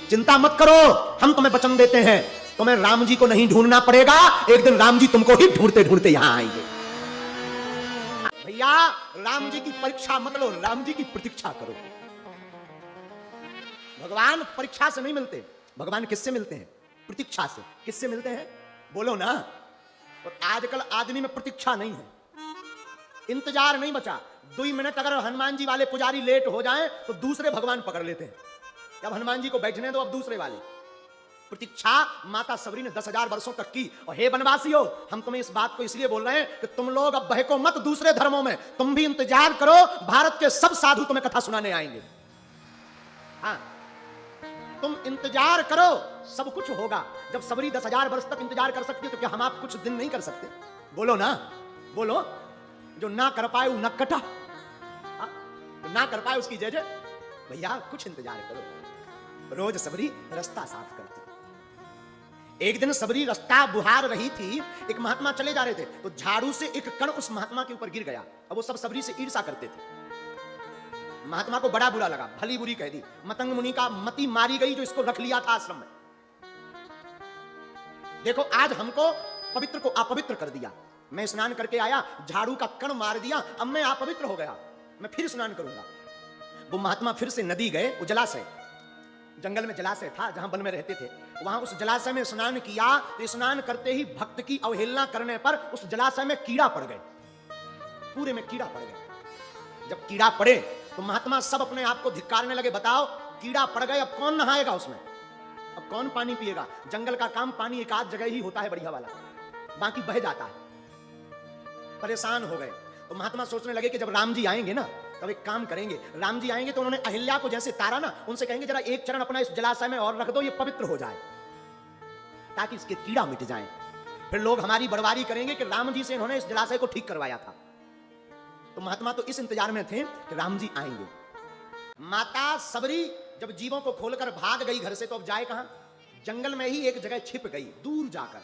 चिंता मत करो, हम तुम्हें वचन देते हैं, तुम्हें राम जी को नहीं ढूंढना पड़ेगा, एक दिन राम जी तुमको ही ढूंढते ढूंढते यहां आएंगे। भैया राम जी की परीक्षा मत लो, राम जी की प्रतीक्षा करो। भगवान परीक्षा से नहीं मिलते, भगवान किससे मिलते हैं? प्रतीक्षा से। किससे मिलते हैं बोलो ना। और आजकल आदमी में प्रतीक्षा नहीं है, इंतजार नहीं बचा। 2 मिनट अगर हनुमान जी वाले पुजारी लेट हो जाएं तो दूसरे भगवान पकड़ लेते हैं, अब हनुमान जी को बैठने दो, अब दूसरे वाले। प्रतीक्षा माता सबरी ने 10,000 वर्षों तक की। और हे वनवासियों, हम तुम्हें इस बात को इसलिए बोल रहे हैं कि तुम लोग अब बहको मत दूसरे धर्मों में, तुम भी इंतजार करो, भारत के सब साधु तुम्हें कथा सुनाने आएंगे। हाँ, तुम इंतजार करो, सब कुछ होगा। जब सबरी 10,000 वर्ष तक इंतजार कर सकती है तो क्या हम आप कुछ दिन नहीं कर सकते? बोलो ना, बोलो। जो ना कर पाए वो न कटा, तो ना कर पाए उसकी जय जय। भैया कुछ इंतजार करो। रोज सबरी रास्ता साफ करती। एक दिन सबरी रास्ता बुहार रही थी, एक महात्मा चले जा रहे थे, तो झाड़ू से एक कण उस महात्मा के ऊपर गिर गया। अब वो सब सबरी से ईर्षा करते थे। महात्मा को बड़ा बुरा लगा, भली बुरी कह दी। मतंग मुनि का मति मारी गई जो इसको रख लिया था आश्रम में। देखो आज हमको पवित्र को अपवित्र कर दिया। मैं स्नान करके आया, झाड़ू का कण मार दिया, अब मैं अपवित्र हो गया, मैं फिर स्नान करूंगा। वो महात्मा फिर से नदी गए, वो जलाशय, जंगल में जलाशय था जहां वन में रहते थे, वहां उस जलाशय में स्नान किया। तो स्नान करते ही भक्त की अवहेलना करने पर उस जलाशय में कीड़ा पड़ गए, पूरे में कीड़ा पड़ गए। जब कीड़ा पड़े तो महात्मा सब अपने आप को धिक्कारने लगे। बताओ, कीड़ा पड़ गए, अब कौन नहाएगा उसमें, अब कौन पानी पिएगा? जंगल का काम पानी एक आध जगह ही होता है बढ़िया वाला, बाकी बह जाता है। परेशान हो गए तो महात्मा सोचने लगे कि जब राम जी आएंगे ना, तब एक काम करेंगे। राम जी आएंगे तो उन्होंने अहिल्या को जैसे तारा ना, उनसे कहेंगे जरा एक चरण अपना इस जलाशय में और रख दो, ये पवित्र हो जाए, ताकि इसके कीड़ा मिट जाए। फिर लोग हमारी बड़वारी करेंगे कि राम जी से इन्होंने इस जलाशय को ठीक करवाया था। तो महात्मा तो इस इंतजार में थे कि राम जी आएंगे। माता सबरी जब जीवों को खोलकर भाग गई घर से, तो अब जाए कहां? जंगल में ही एक जगह छिप गई, दूर जाकर।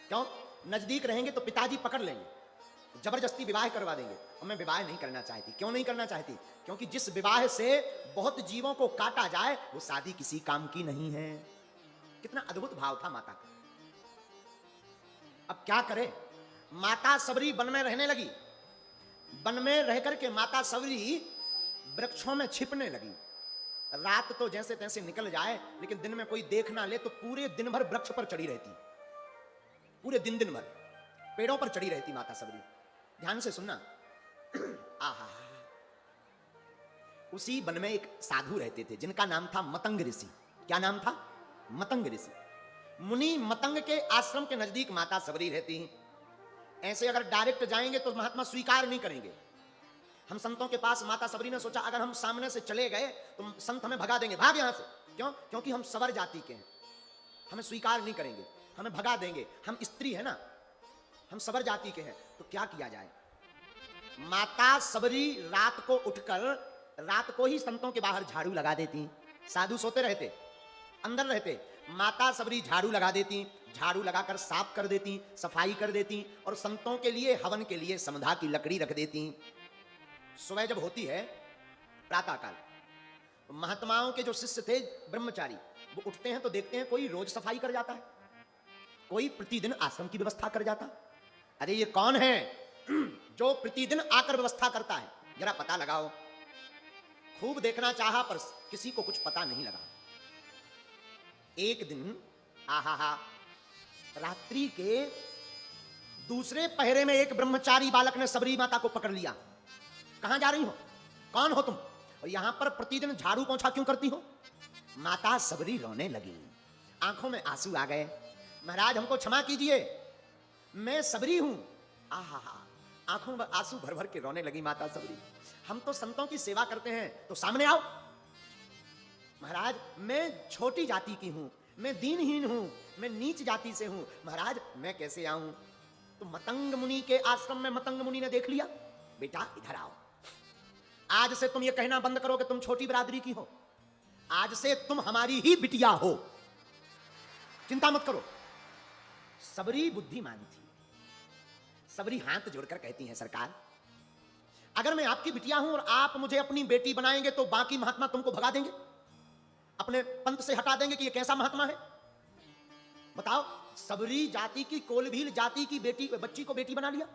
क्यों? नजदीक रहेंगे तो पिताजी पकड़ लेंगे, जबरदस्ती विवाह करवा देंगे। और मैं विवाह नहीं करना चाहती। क्यों नहीं करना चाहती? क्योंकि जिस विवाह से बहुत जीवों को काटा जाए वो शादी किसी काम की नहीं है। कितना अद्भुत भाव था माता का। अब क्या करे? माता सबरी वन में रहने लगी। वन में रहकर के माता सबरी वृक्षों में छिपने लगी। रात तो जैसे तैसे निकल जाए, लेकिन दिन में कोई देख ना ले तो पूरे दिन भर वृक्ष पर चढ़ी रहती, पूरे दिन भर पेड़ों पर चढ़ी रहती माता सबरी। ध्यान से सुनना। आहा, उसी वन में एक साधु रहते थे जिनका नाम था मतंग ऋषि। क्या नाम था? मतंग ऋषि। मुनि मतंग के आश्रम के नजदीक माता सबरी रहती हैं। ऐसे अगर डायरेक्ट जाएंगे तो महात्मा स्वीकार नहीं करेंगे। हम संतों के पास माता सबरी ने सोचा अगर हम सामने से चले गए तो संत हमें भगा देंगे, भाग यहां से। क्यों? क्योंकि हम सवर जाति के हैं, हमें स्वीकार नहीं करेंगे, हमें भगा देंगे। हम स्त्री है ना, हम सवर जाति के हैं। तो क्या किया जाए? माता सबरी रात को उठकर, रात को ही संतों के बाहर झाड़ू लगा देती। साधु सोते रहते, अंदर रहते, माता सबरी झाड़ू लगा देती, झाड़ू लगाकर साफ कर देती, सफाई कर देती, और संतों के लिए हवन के लिए समधा की लकड़ी रख देती। सुबह जब होती है प्रातः काल, महात्माओं के जो शिष्य थे ब्रह्मचारी, वो उठते हैं तो देखते हैं कोई रोज सफाई कर जाता है, कोई प्रतिदिन आश्रम की व्यवस्था कर जाता। अरे ये कौन है जो प्रतिदिन आकर व्यवस्था करता है? जरा पता लगाओ। खूब देखना चाहा पर किसी को कुछ पता नहीं लगा। एक दिन आहा, रात्रि के दूसरे पहरे में एक ब्रह्मचारी बालक ने सबरी माता को पकड़ लिया। कहां जा रही हो? कौन हो तुम? और यहां पर प्रतिदिन झाड़ू पोंछा क्यों करती हो? माता सबरी रोने लगी, आंखों में आंसू आ गए। महाराज हमको क्षमा कीजिए, मैं सबरी हूं। आहा, आंखों में आंसू भर भर के रोने लगी माता सबरी। हम तो संतों की सेवा करते हैं, तो सामने आओ। महाराज मैं छोटी जाति की हूं, मैं दीनहीन हूं, मैं नीच जाति से हूं, महाराज मैं कैसे आऊं? तो मतंग मुनि के आश्रम में मतंग मुनि ने देख लिया, बेटा इधर आओ, आज से तुम ये कहना बंद करो कि तुम छोटी बिरादरी की हो, आज से तुम हमारी ही बिटिया हो, चिंता मत करो। सबरी बुद्धिमान थी। सबरी हाथ जोड़कर कहती हैं, सरकार अगर मैं आपकी बिटिया हूं और आप मुझे अपनी बेटी बनाएंगे तो बाकी महात्मा तुमको भगा देंगे। अपने पंथ से हटा देंगे कि ये कैसा महात्मा है? बताओ, सबरी जाति की, कोलभील जाति की बेटी, बच्ची को बेटी बना लिया।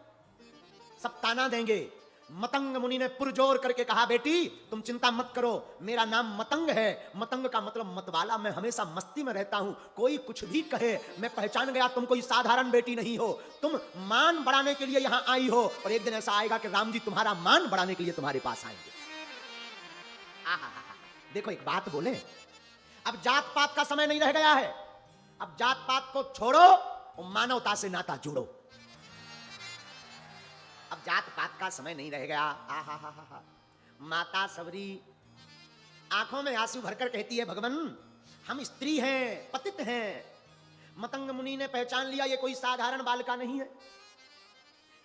सब ताना देंगे। मतंग मुनि ने पुरजोर करके कहा, बेटी तुम चिंता मत करो, मेरा नाम मतंग है। मतंग का मतलब मतवाला, मैं हमेशा मस्ती में रहता हूं। कोई कुछ भी कहे, मैं पहचान गया तुम कोई साधारण बेटी नहीं हो। तुम मान बढ़ाने के लिए यहां आई हो, और एक दिन ऐसा आएगा कि राम जी तुम्हारा मान बढ़ाने के लिए तुम्हारे पास आएंगे। देखो, एक बात बोले, अब जात पात का समय नहीं रह गया है। अब जात पात को छोड़ो और मानवता से नाता जोड़ो। अब जात पात का समय नहीं रह गया। माता सबरी आंखों में आंसू भरकर कहती है, भगवान हम स्त्री हैं, पतित हैं। मतंग मुनि ने पहचान लिया ये कोई साधारण बालिका नहीं है,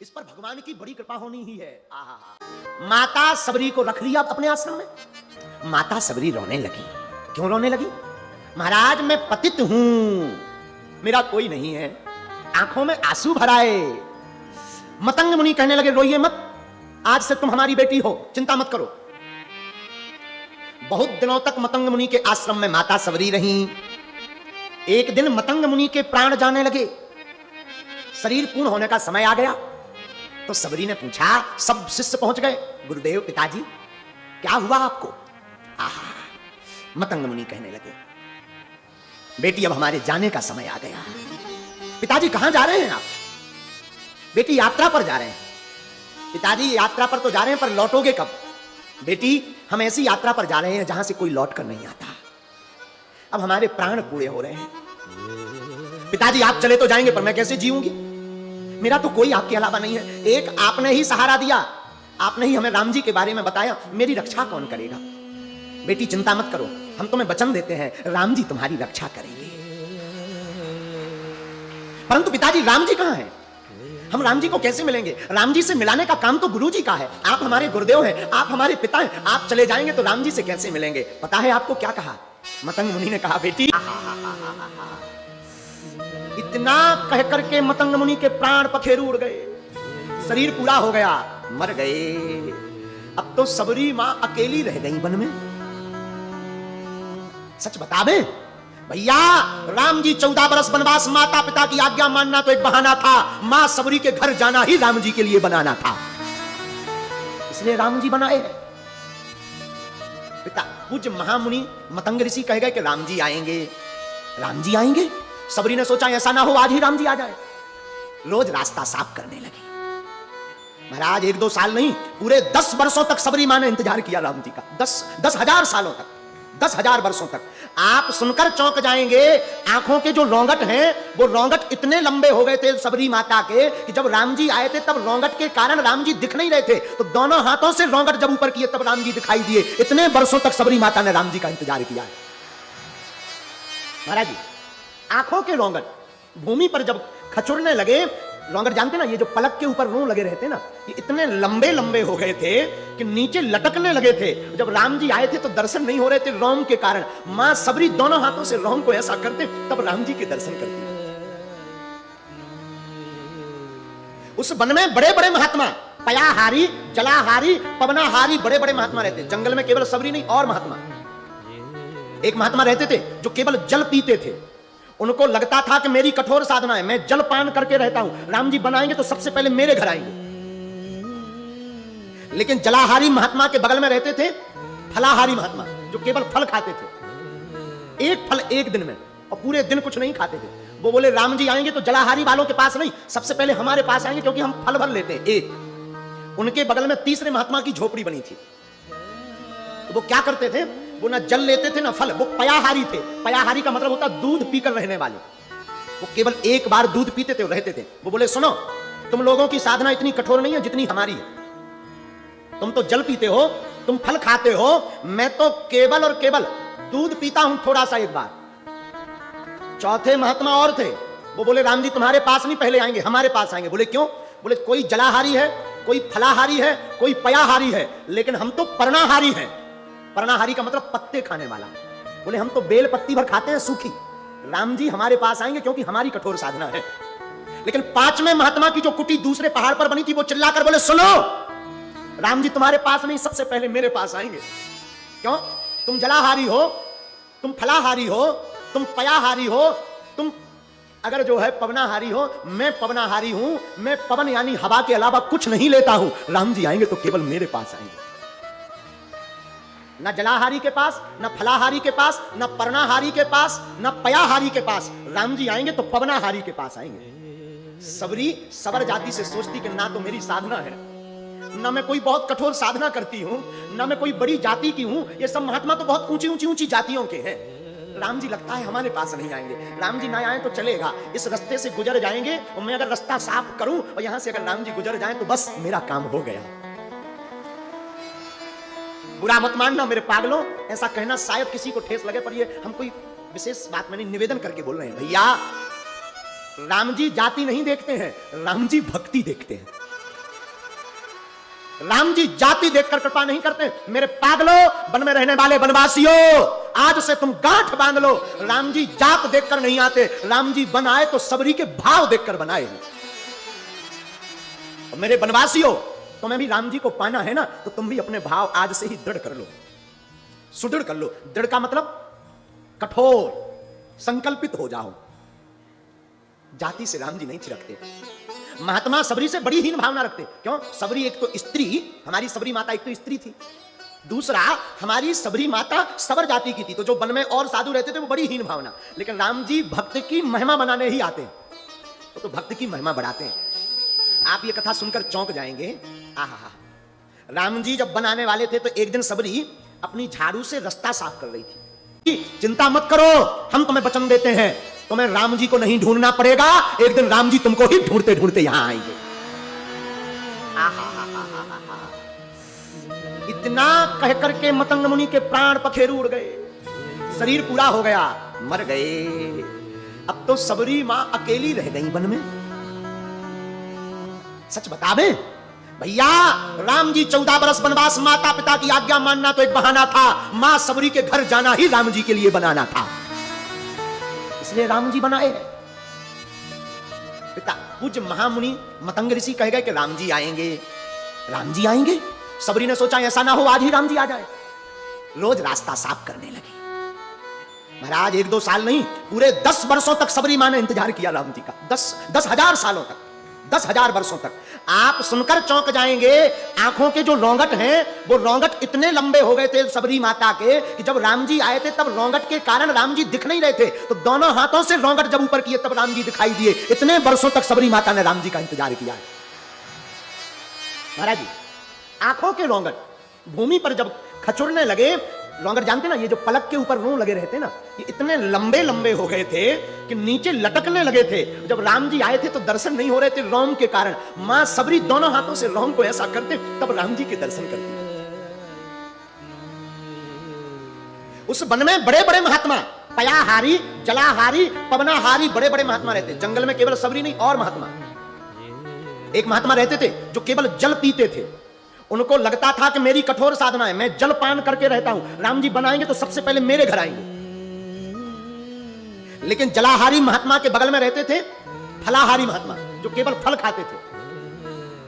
इस पर भगवान की बड़ी कृपा होनी ही है। माता सबरी को रख लिया अपने आश्रम में। माता सबरी रोने लगी। क्यों रोने लगी? महाराज मैं पतित हूं, मेरा कोई नहीं है। आंखों में आंसू भराए। मतंग मुनि कहने लगे, रोइए मत, आज से तुम हमारी बेटी हो, चिंता मत करो। बहुत दिनों तक मतंग मुनि के आश्रम में माता सबरी रही। एक दिन मतंग मुनि के प्राण जाने लगे, शरीर पूर्ण होने का समय आ गया। तो सबरी ने पूछा, सब शिष्य पहुंच गए, गुरुदेव पिताजी क्या हुआ आपको? मतंग मुनि कहने लगे, बेटी अब हमारे जाने का समय आ गया। पिताजी कहां जा रहे हैं आप? बेटी यात्रा पर जा रहे हैं। पिताजी यात्रा पर तो जा रहे हैं, पर लौटोगे कब? बेटी हम ऐसी यात्रा पर जा रहे हैं जहां से कोई लौट कर नहीं आता। अब हमारे प्राण पूरे हो रहे हैं। पिताजी आप चले तो जाएंगे, पर मैं कैसे जीऊंगी? मेरा तो कोई आपके अलावा नहीं है। एक आपने ही सहारा दिया, आपने ही हमें राम जी के बारे में बताया, मेरी रक्षा कौन करेगा? बेटी चिंता मत करो, हम तुम्हें वचन देते हैं, राम जी तुम्हारी रक्षा करेंगे। परंतु पिताजी राम जी कहां हैं? हम राम जी को कैसे मिलेंगे? राम जी से मिलाने का काम तो गुरु जी का है। आप हमारे गुरुदेव हैं, आप हमारे पिता हैं। आप चले जाएंगे तो राम जी से कैसे मिलेंगे? पता है आपको क्या कहा? मतंग मुनि ने कहा, बेटी इतना कह करके मतंग मुनि के प्राण पखेरु उड़ गए, शरीर पूरा हो गया, मर गए। अब तो सबरी मां अकेली रह गई वन में। सच बता दे भैया, राम जी 14 बरस वनवास, माता पिता की आज्ञा मानना तो एक बहाना था, मां सबरी के घर जाना ही राम जी के लिए बनाना था। इसलिए राम जी बनाए। पिता पूज्य महामुनि मतंग ऋषि कह गए कि राम जी आएंगे, राम जी आएंगे। सबरी ने सोचा ऐसा ना हो आज ही राम जी आ जाए। रोज रास्ता साफ करने लगी। महाराज 1-2 साल नहीं, पूरे 10 वर्षों तक सबरी मां ने इंतजार किया राम जी का। 10,000 सालों तक, 10,000 वर्षों तक। आप सुनकर चौंक जाएंगे, आंखों के जो रोंगट हैं वो रोंगट इतने लंबे हो गए थे सबरी माता के कि जब राम जी आए थे तब रोंगट के कारण राम जी दिख नहीं रहे थे, तो दोनों हाथों से रोंगट जब ऊपर किए तब राम जी दिखाई दिए। इतने वर्षों तक सबरी माता ने राम जी का इंतजार किया है। महाराज जी आंखों के रोंगट भूमि पर जब खचुरने लगे, रोंगट जानते ना, ये जो पलक के ऊपर रों लगे रहते ना, ये इतने लंबे लंबे हो गए थे कि नीचे लटकने लगे थे। जब राम जी आए थे तो दर्शन नहीं हो रहे थे रोम के कारण। मां सबरी दोनों हाथों से रोम को ऐसा करते, तब राम जी के दर्शन करती। उस वन में बड़े बड़े महात्मा, पयाहारी, जलाहारी, पवनाहारी, बड़े बड़े महात्मा रहते। जंगल में केवल सबरी नहीं और महात्मा। एक महात्मा रहते थे जो केवल जल पीते थे। उनको लगता था कि मेरी कठोर साधना है, मैं जल पान करके रहता हूं, राम जी बनाएंगे तो सबसे पहले मेरे घर आएंगे। लेकिन जलाहारी महात्मा के बगल में रहते थे फलाहारी महात्मा, जो केवल फल खाते थे, एक फल एक दिन में, और पूरे दिन कुछ नहीं खाते थे। वो बोले राम जी आएंगे तो जलाहारी वालों के पास नहीं, सबसे पहले हमारे पास आएंगे, क्योंकि हम फल भर लेते हैं। एक उनके बगल में तीसरे महात्मा की झोपड़ी बनी थी। तो वो क्या करते थे, वो ना जल लेते थे ना फल, वो पयाहारी थे। पयाहारी का मतलब होता दूध पीकर रहने वाले। वो केवल एक बार दूध पीते थे और रहते थे। वो बोले सुनो, तुम लोगों की साधना इतनी कठोर नहीं है जितनी हमारी है। तुम तो जल पीते हो, तुम फल खाते हो, मैं तो केवल और केवल दूध पीता हूं थोड़ा सा एक बार। चौथे महात्मा और थे, वो बोले राम जी तुम्हारे पास नहीं पहले आएंगे, हमारे पास आएंगे। बोले क्यों? बोले कोई जलाहारी है, कोई फलाहारी है, कोई पयाहारी है, लेकिन हम तो पर्णाहारी हैं। पर्णाहारी का मतलब पत्ते खाने वाला। बोले हम तो बेल पत्ती भर खाते हैं सूखी, राम जी हमारे पास आएंगे क्योंकि हमारी कठोर साधना है। लेकिन पांचवें महात्मा की जो कुटी दूसरे पहाड़ पर बनी थी, वो चिल्लाकर बोले सुनो, राम जी तुम्हारे पास नहीं, सबसे पहले मेरे पास आएंगे। क्यों? तुम जलाहारी हो, तुम फलाहारी हो, तुम पयाहारी हो, तुम अगर जो है पवनाहारी हो, मैं पवनाहारी हूं, मैं पवन यानी हवा के अलावा कुछ नहीं लेता हूं। राम जी आएंगे तो केवल मेरे पास आएंगे, न जलाहारी के पास, न फलाहारी के पास, न पर्णाहारी के पास, न पयाहारी के पास। राम जी आएंगे तो पवनाहारी के पास आएंगे। सबरी सबर जाति से सोचती कि ना तो मेरी साधना है, ना मैं कोई बहुत कठोर साधना करती हूं, ना मैं कोई बड़ी जाति की हूं। ये सब महात्मा तो बहुत ऊंची ऊंची ऊंची जातियों के हैं। राम जी लगता है हमारे पास नहीं आएंगे। राम जी ना आए तो चलेगा, इस रास्ते से गुजर जाएंगे और मैं अगर रास्ता साफ करूं और यहां से अगर राम जी गुजर जाएं तो बस मेरा काम हो गया। बुरा मत मानना मेरे पागलों, ऐसा कहना शायद किसी को ठेस लगे, पर ये हम कोई विशेष बात मैंने निवेदन करके बोल रहे हैं। भैया राम जी जाति नहीं देखते हैं, राम जी भक्ति देखते हैं। राम जी जाति देखकर कृपा नहीं करते। मेरे पागलों, वन में रहने वाले वनवासियों, आज से तुम गांठ बांध लो। राम जी जात देखकर नहीं आते, राम जी बनाए तो सबरी के भाव देखकर बनाए हैं। मेरे वनवासियों, तुम्हें भी राम जी को पाना है ना, तो तुम भी अपने भाव आज से ही दृढ़ कर लो, सुदृढ़ कर लो। दृढ़ का मतलब कठोर, संकल्पित हो जाओ। जाति से राम जी नहीं छिड़कते। महात्मा सबरी से बड़ी हीन भावना रखते। क्यों? सबरी एक तो स्त्री, हमारी सबरी माता एक तो स्त्री थी, दूसरा हमारी सबरी माता सबर जाति की थी, तो जो वन में और साधु रहते थे वो बड़ी हीन भावना। लेकिन राम जी भक्त की महिमा बनाने ही आते हैं, तो भक्त की महिमा बढ़ाते हैं। आप ये कथा सुनकर चौंक जाएंगे। आहा, राम जी जब बनाने वाले थे तो एक दिन सबरी अपनी झाड़ू से रास्ता साफ कर रही थी। चिंता मत करो, हम तुम्हें वचन देते हैं, तुम्हें राम जी को नहीं ढूंढना पड़ेगा, एक दिन राम जी तुमको ही ढूंढते ढूंढते यहां आएंगे। इतना कह करके मतंग मुनि के प्राण पखेरु उड़ गए, शरीर पूरा हो गया, मर गए। अब तो सबरी मां अकेली रह गई वन में। सच बतावे भैया, राम जी 14 बरस वनवास, माता पिता की आज्ञा मानना तो एक बहाना था, मां सबरी के घर जाना ही राम जी के लिए बनाना था, इसलिए राम जी बनाए। पिता पूज्य महामुनि मतंग ऋषि कह गए कि राम जी आएंगे, राम जी आएंगे। सबरी ने सोचा ऐसा ना हो आज ही राम जी आ जाए। रोज रास्ता साफ करने लगी। महाराज 1-2 साल नहीं, पूरे 10 वर्षों तक सबरी मां ने इंतजार किया राम जी का। 10,000 सालों तक, 10,000 वर्षों तक। आप सुनकर चौंक जाएंगे, आंखों के जो रोंगट हैं वो रोंगट इतने लंबे हो गए थे सबरी माता के कि जब राम जी आए थे तब रोंगट के कारण राम जी दिख नहीं रहे थे, तो दोनों हाथों से रोंगट जब ऊपर किए तब राम जी दिखाई दिए। इतने वर्षों तक सबरी माता ने राम जी का इंतजार किया है। महाराज जी, आंखों के रोंगट भूमि पर जब खचुरने लगे, रोंगट जानते ना, ये जो पलक के ऊपर रों लगे रहते ना, ये इतने लंबे लंबे हो गए थे कि नीचे लटकने लगे थे। जब राम जी आए थे तो दर्शन नहीं हो रहे थे रोम के कारण। मां सबरी दोनों हाथों से रोम को ऐसा करते, तब राम जी के दर्शन करते। उस वन में बड़े बड़े महात्मा, पयाहारी, जलाहारी, पवनाहारी, बड़े बड़े महात्मा रहते। जंगल में केवल सबरी नहीं और महात्मा। एक महात्मा रहते थे जो केवल जल पीते थे। उनको लगता था कि मेरी कठोर साधना है, मैं जल पान करके रहता हूं, राम जी बनाएंगे तो सबसे पहले मेरे घर आएंगे। लेकिन जलाहारी महात्मा के बगल में रहते थे फलाहारी महात्मा, जो केवल फल खाते थे,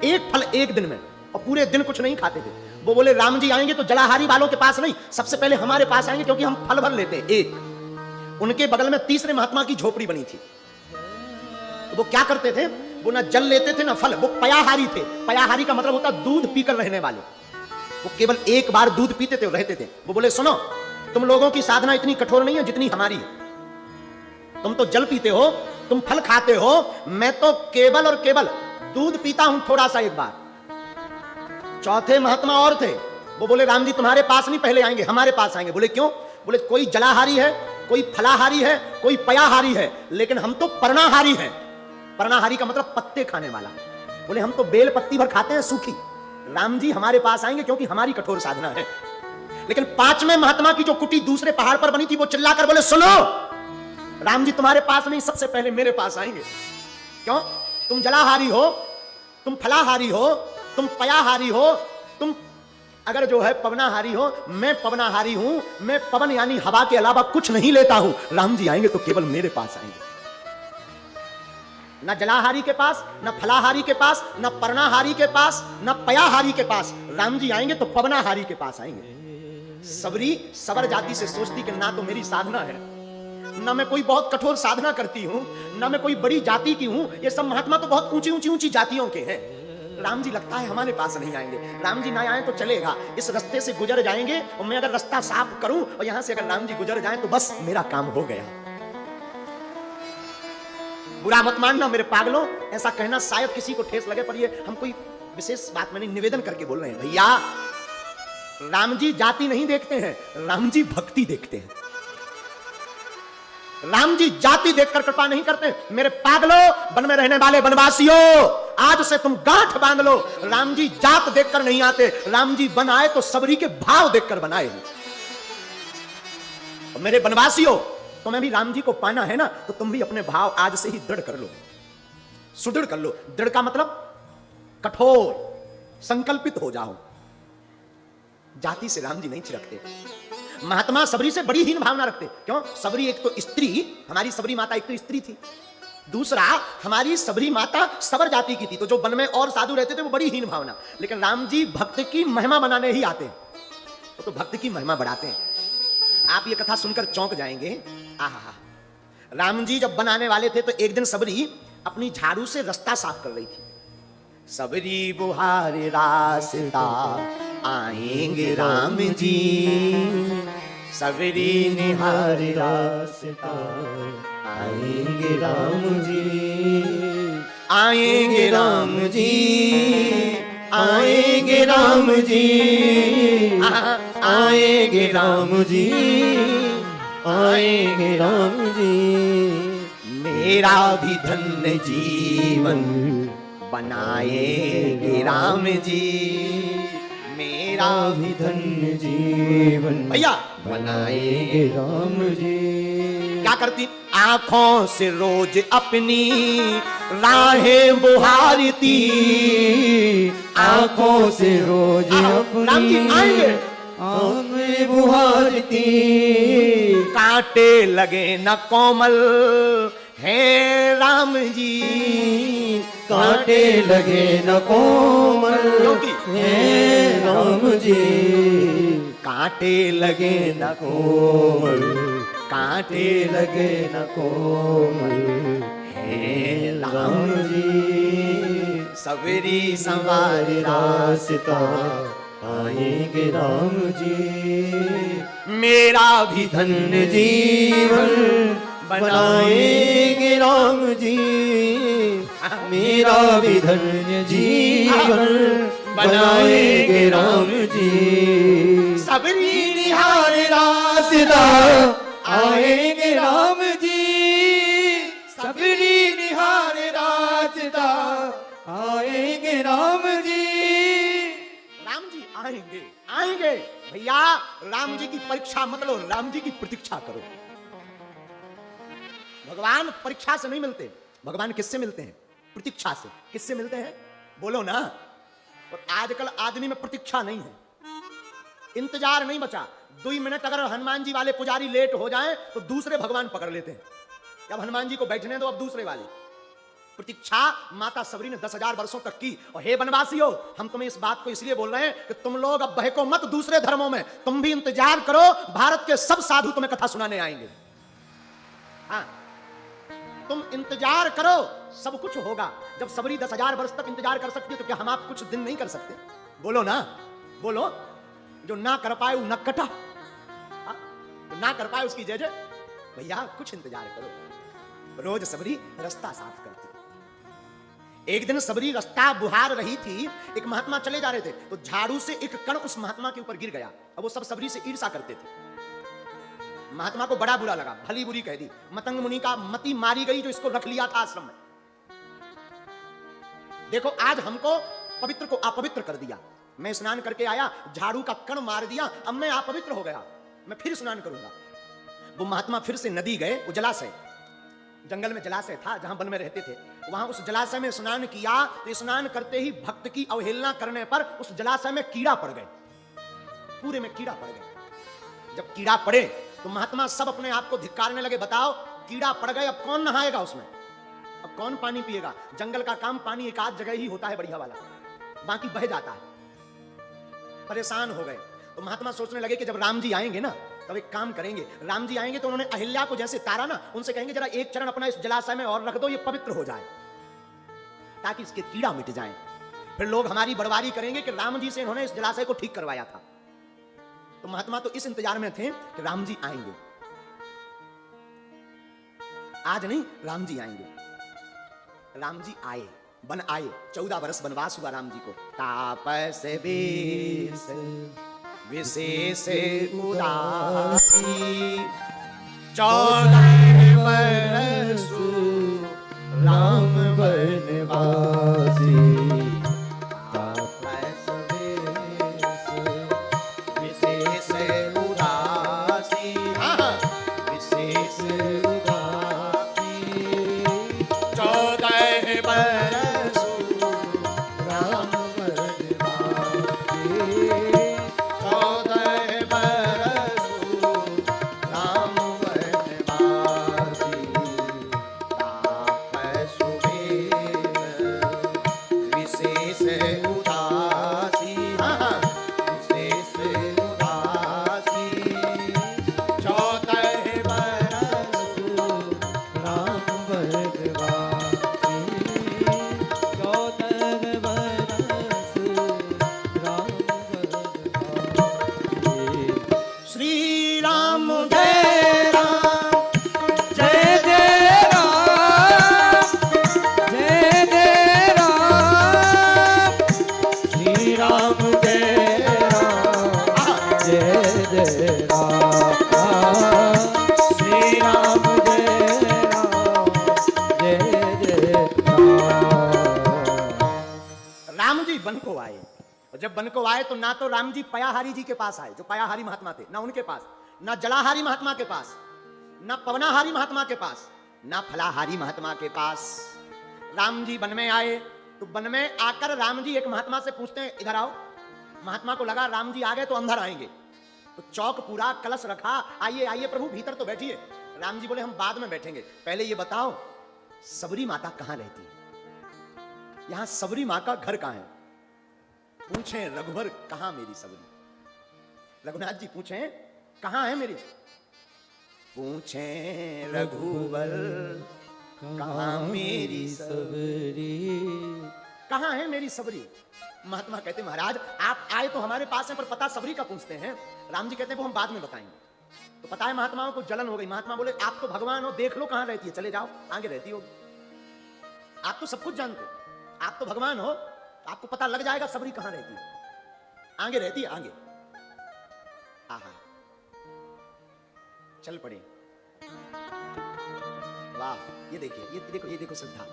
एक फल एक दिन में, और पूरे दिन कुछ नहीं खाते थे। वो बोले राम जी आएंगे तो जलाहारी वालों के पास नहीं, सबसे पहले हमारे पास आएंगे, क्योंकि हम फल भर लेते हैं। एक उनके बगल में तीसरे महात्मा की झोपड़ी बनी थी। तो वो क्या करते थे, वो ना जल लेते थे ना फल, वो पयाहारी थे। पयाहारी का मतलब होता दूध पीकर रहने वाले। वो केवल एक बार दूध पीते थे और रहते थे। वो बोले सुनो, तुम लोगों की साधना इतनी कठोर नहीं है जितनी हमारी है। तुम तो जल पीते हो, तुम फल खाते हो, मैं तो केवल और केवल दूध पीता हूं थोड़ा सा एक बार। चौथे महात्मा और थे, वो बोले राम जी तुम्हारे पास नहीं पहले आएंगे, हमारे पास आएंगे। बोले क्यों? बोले कोई जलाहारी है, कोई फलाहारी है, कोई पयाहारी है, लेकिन हम तो पर्णाहारी हैं। पर्णाहारी का मतलब पत्ते खाने वाला। बोले हम तो बेल पत्ती भर खाते हैं सूखी, राम जी हमारे पास आएंगे क्योंकि हमारी कठोर साधना है। लेकिन पांचवें महात्मा की जो कुटी दूसरे पहाड़ पर बनी थी, वो चिल्लाकर बोले सुनो, राम जी तुम्हारे पास नहीं, सबसे पहले मेरे पास आएंगे। क्यों? तुम जलाहारी हो, तुम फलाहारी हो, तुम पयाहारी हो, तुम अगर जो है पवनाहारी हो, मैं पवनाहारी हूं, मैं पवन यानी हवा के अलावा कुछ नहीं लेता हूं। राम जी आएंगे तो केवल मेरे पास आएंगे। न जलाहारी के पास, न फलाहारी के पास, न पर्णाहारी के पास, न पयाहारी के पास। राम जी आएंगे तो पवनाहारी के पास आएंगे। सबरी सबर जाति से सोचती कि ना तो मेरी साधना है, ना मैं कोई बहुत कठोर साधना करती हूं, ना मैं कोई बड़ी जाति की हूं, ये सब महात्मा तो बहुत ऊंची ऊंची ऊंची जातियों के हैं। राम जी लगता है हमारे पास नहीं आएंगे। राम जी ना आए तो चलेगा, इस रास्ते से गुजर जाएंगे और मैं अगर रास्ता साफ करूं और यहां से अगर राम जी गुजर जाएं तो बस मेरा काम हो गया। बुरा मत मानना मेरे पागलों, ऐसा कहना शायद किसी को ठेस लगे, पर ये हम कोई विशेष बात मैंने निवेदन करके बोल रहे हैं। भैया राम जी जाति नहीं देखते हैं, राम जी भक्ति देखते हैं। राम जी जाति देखकर कृपा नहीं करते। मेरे पागलों, वन में रहने वाले वनवासियों, आज से तुम गांठ बांध लो, राम जी जात देखकर नहीं आते, राम जी बनाए तो सबरी के भाव देखकर बनाए। और मेरे वनवासियों, तुम्हें भी राम जी को पाना है ना, तो तुम भी अपने भाव आज से ही दृढ़ कर लो, सुदृढ़ कर लो। दृढ़ का मतलब कठोर, संकल्पित हो जाओ। जाति से राम जी नहीं चिरकते। महात्मा सबरी से बड़ी हीन भावना रखते। क्यों? सबरी एक तो स्त्री, हमारी सबरी माता एक तो स्त्री थी, दूसरा हमारी सबरी माता सबर जाति की थी, तो जो वन में और साधु रहते थे वो बड़ी हीन भावना। लेकिन राम जी भक्त की महिमा बनाने ही आते हैं, वो तो भक्त की महिमा बढ़ाते हैं। आप ये कथा सुनकर चौंक जाएंगे। आहा, राम जी जब बनाने वाले थे तो एक दिन सबरी अपनी झाड़ू से रास्ता साफ कर रही थी। सबरी बुहारे रास्ता आएंगे राम जी, सबरी निहारे रास्ता आएंगे राम जी, आएंगे राम जी, आएंगे राम जी, आएंगे राम जी, आएंगे राम जी। मेरा भी धन्य जीवन बनाएंगे राम जी, मेरा भी धन्य जीवन भैया बनाएंगे राम जी। क्या करती? आंखों से रोज अपनी राहें बुहारती, आंखों से रोज अपनी आंखें बुहारती। कांटे लगे न कोमल है राम जी, कांटे लगे न कोमल है राम जी, कांटे लगे न कोमल, कांटे लगे न कोमल है राम जी। सबरी संवारी रास्ता आएंगे राम जी, मेरा भी धन्य जीवन बनाएंगे राम जी, मेरा भी धन्य जीवन बनाएंगे राम जी। सबरी निहारे रास्ता आएंगे राम जी, सबरी निहारे रास्ता आएंगे राम जी। राम जी आएंगे, आएंगे। भैया राम जी की परीक्षा मत लो, राम जी की प्रतीक्षा करो। भगवान परीक्षा से नहीं मिलते, भगवान किससे मिलते हैं? प्रतीक्षा से। किससे मिलते हैं? बोलो ना। और आजकल आदमी में प्रतीक्षा नहीं है, इंतजार नहीं बचा। 2 मिनट अगर हनुमान जी वाले पुजारी लेट हो जाएं तो दूसरे भगवान पकड़ लेते हैं। अब हनुमान जी को बैठने दो, अब दूसरे वाले। प्रतीक्षा माता सबरी ने 10,000 वर्षों तक की। और हे वनवासियों, हम तुम्हें इस बात को इसलिए बोल रहे हैं कि तुम लोग अब बहको मत दूसरे धर्मों में, तुम भी इंतजार करो, भारत के सब साधु तुम्हें कथा सुनाने आएंगे। हाँ, तुम इंतजार करो, सब कुछ होगा। जब सबरी 10,000 वर्ष तक इंतजार कर सकती है तो क्या हम आप कुछ दिन नहीं कर सकते? बोलो ना, बोलो। जो ना कर पाए वो न कटा, जो ना कर पाए उसकी जय जय। भैया कुछ इंतजार करो। रोज सबरी रास्ता साफ करती। एक दिन सबरी रास्ता बुहार रही थी, एक महात्मा चले जा रहे थे तो झाड़ू से एक कण उस महात्मा के ऊपर गिर गया। अब वो सब सबरी से ईर्षा करते थे। महात्मा को बड़ा बुरा लगा, भली बुरी कह दी। मतंग मुनि का मति मारी गई जो इसको रख लिया था आश्रम में। देखो आज हमको पवित्र को अपवित्र कर दिया। मैं स्नान करके आया, झाड़ू का कण मार दिया, अब मैं अपवित्र हो गया, मैं फिर स्नान करूंगा। वो महात्मा फिर से नदी गए, वो जलाशय, जंगल में जलाशय था जहां वन में रहते थे, वहां उस जलाशय में स्नान किया तो स्नान करते ही भक्त की अवहेलना करने पर उस जलाशय में कीड़ा पड़ गए, पूरे में कीड़ा पड़ गए। जब कीड़ा पड़े तो महात्मा सब अपने आप को धिक्कारने लगे। बताओ, कीड़ा पड़ गए, अब कौन नहाएगा उसमें, अब कौन पानी पिएगा? जंगल का काम पानी एक आध जगह ही होता है बढ़िया वाला, बाकी बह जाता है। परेशान हो गए। तो महात्मा सोचने लगे कि जब राम जी आएंगे ना, तब एक काम करेंगे, राम जी आएंगे तो उन्होंने अहिल्या को जैसे तारा ना, उनसे कहेंगे जरा एक चरण अपना इस जलाशय में और रख दो, ये पवित्र हो जाए, ताकि इसके कीड़ा मिट जाए। फिर लोग हमारी बड़वारी करेंगे कि राम जी से इन्होंने इस जलाशय को ठीक करवाया था। तो महात्मा तो इस इंतजार में थे कि राम जी आएंगे, आज नहीं, राम जी आएंगे। राम जी आए, बन आए, 14 वर्ष वनवास हुआ राम जी को। तापस बेस विशेष उदासी, 14 वर्ष राम वनवासी। तापस बेस विशेष उदासी, विशेष उदासी, 14 वर्ष राम वनवासी, 14 वर्ष राम वनवासी। तापस बेस विशेष उदासी, विशेष उदासी, 14 वर्ष राम वनवासी, 14 वर्ष राम वनवासी। श्री राम जय राम, जय जय राम, जय जय राम, श्री राम जय राम, जय जय राम, श्री राम जय राम, जय जय राम। राम जी वन को आए, और जब वन को आए तो ना तो राम जी पयाहारी जी के पास आए, जो पयाहारी महात्मा थे, ना उनके पास, ना जलाहारी महात्मा के पास, ना पवनाहारी महात्मा के पास, ना फलाहारी महात्मा के पास। राम जी वन में आए, तो वन में आकर राम जी एक महात्मा से पूछते हैं, इधर आओ। महात्मा को लगा राम जी आ गए तो अंदर आएंगे, तो चौक पूरा, कलश रखा, आइए आइए प्रभु भीतर तो बैठिए। राम जी बोले हम बाद में बैठेंगे, पहले ये बताओ सबरी माता कहां रहती है, यहां सबरी मां का घर कहां है? पूछे रघुवर कहां मेरी सबरी, रघुनाथ जी पूछे कहां है मेरी, पूछे रघुवर कहां मेरी सबरी, कहां है मेरी सबरी। महात्मा कहते महाराज आप आए तो हमारे पास हैं, पर पता सबरी का पूछते हैं। राम जी कहते हैं वो हम बाद में बताएंगे। तो पता है महात्माओं को जलन हो गई। महात्मा बोले आप तो भगवान हो, देख लो कहां रहती है, चले जाओ, आगे रहती होगी, आप तो सब कुछ जानते हो, आप तो भगवान हो, आपको पता लग जाएगा सबरी कहां रहती है, आगे रहती है, आगे। आहा, चल पड़े। वाह, ये देखिए, ये देखो, ये देखो श्रद्धा।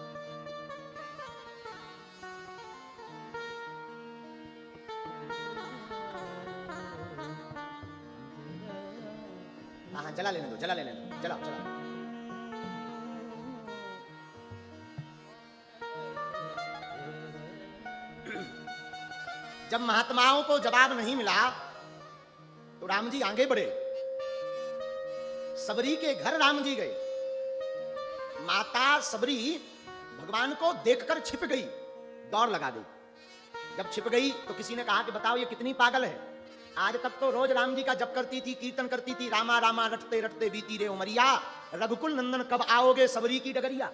हाँ, जला लेने दो, जला लेने दो, जलाओ जलाओ। जब महात्माओं को जवाब नहीं मिला तो राम जी आगे बढ़े, सबरी के घर राम जी गए। माता सबरी भगवान को देखकर छिप गई, दौड़ लगा गई। जब छिप गई तो किसी ने कहा कि बताओ ये कितनी पागल है, आज तक तो रोज राम जी का जप करती थी, कीर्तन करती थी, रामा रामा रटते रटते बीती रे उमरिया, रघुकुल नंदन कब आओगे सबरी की डगरिया।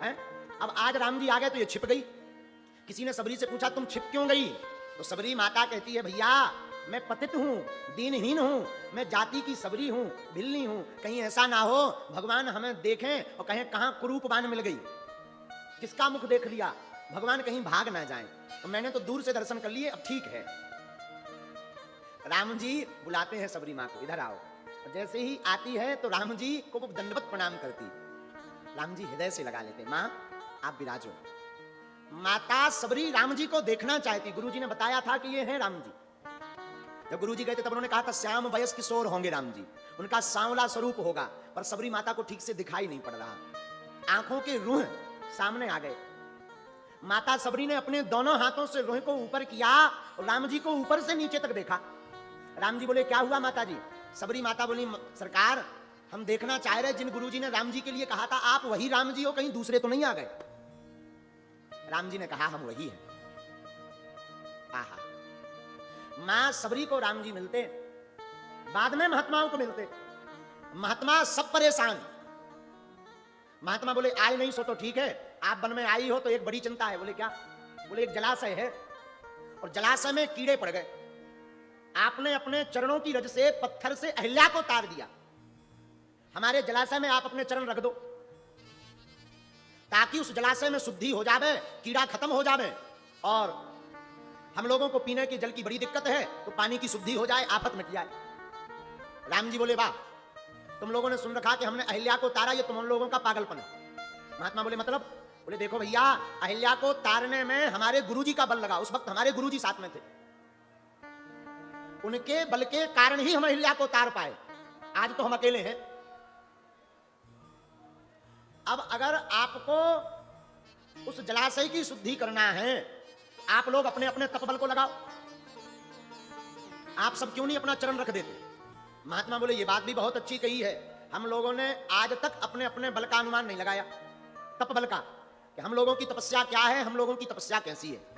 हैं? अब आज राम जी आ गए तो ये छिप गई। किसी ने सबरी से पूछा तुम छिप क्यों गई, तो सबरी माता कहती है भैया मैं पतित हूं, दीनहीन हूं, मैं जाति की सबरी हूं, भिल्ली हूं, कहीं ऐसा ना हो भगवान हमें देखें और कहें कहां कुरूपबान मिल गई, किसका मुख देख लिया, भगवान कहीं भाग ना जाएं। तो मैंने तो दूर से दर्शन कर लिए, अब ठीक है। राम जी बुलाते हैं सबरी मां को, इधर आओ। जैसे ही आती है तो राम जी को वो दंडवत प्रणाम करती। राम जी हृदय से लगा लेते, मां आप विराजो। माता सबरी राम जी को देखना चाहती। गुरुजी ने बताया था कि ये हैं राम जी। जब गुरुजी गए थे तब उन्होंने कहा था श्याम वयस किशोर होंगे राम जी, उनका सांवला स्वरूप होगा, पर सबरी माता को ठीक से दिखाई नहीं पड़ रहा। आंखों के रूह सामने आ गए। माता सबरी ने अपने दोनों हाथों से रूह को ऊपर किया और राम जी को ऊपर से नीचे तक देखा। राम जी बोले क्या हुआ माता जी? सबरी माता बोली सरकार हम देखना चाह रहे जिन गुरुजी ने राम जी के लिए कहा था आप वही राम जी हो, कहीं दूसरे तो नहीं आ गए। राम जी ने कहा हम वही हैं। आहा, मां सबरी को राम जी मिलते, बाद में महात्माओं को मिलते। महात्मा सब परेशान। महात्मा बोले आए नहीं सो तो ठीक है, आप वन में आई हो तो एक बड़ी चिंता है। बोले क्या? बोले एक जलाशय है और जलाशय में कीड़े पड़ गए। आपने अपने चरणों की रज से पत्थर से अहिल्या को तार दिया। हमारे जलाशय में आप अपने चरण रख दो ताकि उस जलाशय में शुद्धि हो जावे, कीड़ा खत्म हो जावे, और हम लोगों को पीने के जल की बड़ी दिक्कत है तो पानी की शुद्धि हो जाए, आफत मिट जाए। राम जी बोले वाह, तुम लोगों ने सुन रखा कि हमने अहिल्या को तारा, ये तुम लोगों का पागलपन है। महात्मा बोले मतलब? बोले देखो भैया, अहिल्या को तारने में हमारे गुरुजी का बल लगा। उस वक्त हमारे गुरुजी साथ में थे, उनके बल के कारण ही हम अहिल्या को तार पाए। आज तो हम अकेले हैं। अब अगर आपको उस जलाशय की शुद्धि करना है, आप लोग अपने अपने तपबल को लगाओ। आप सब क्यों नहीं अपना चरण रख देते? महात्मा बोले ये बात भी बहुत अच्छी कही है। हम लोगों ने आज तक अपने अपने बल का अनुमान नहीं लगाया, तप बल का, कि हम लोगों की तपस्या क्या है, हम लोगों की तपस्या कैसी है।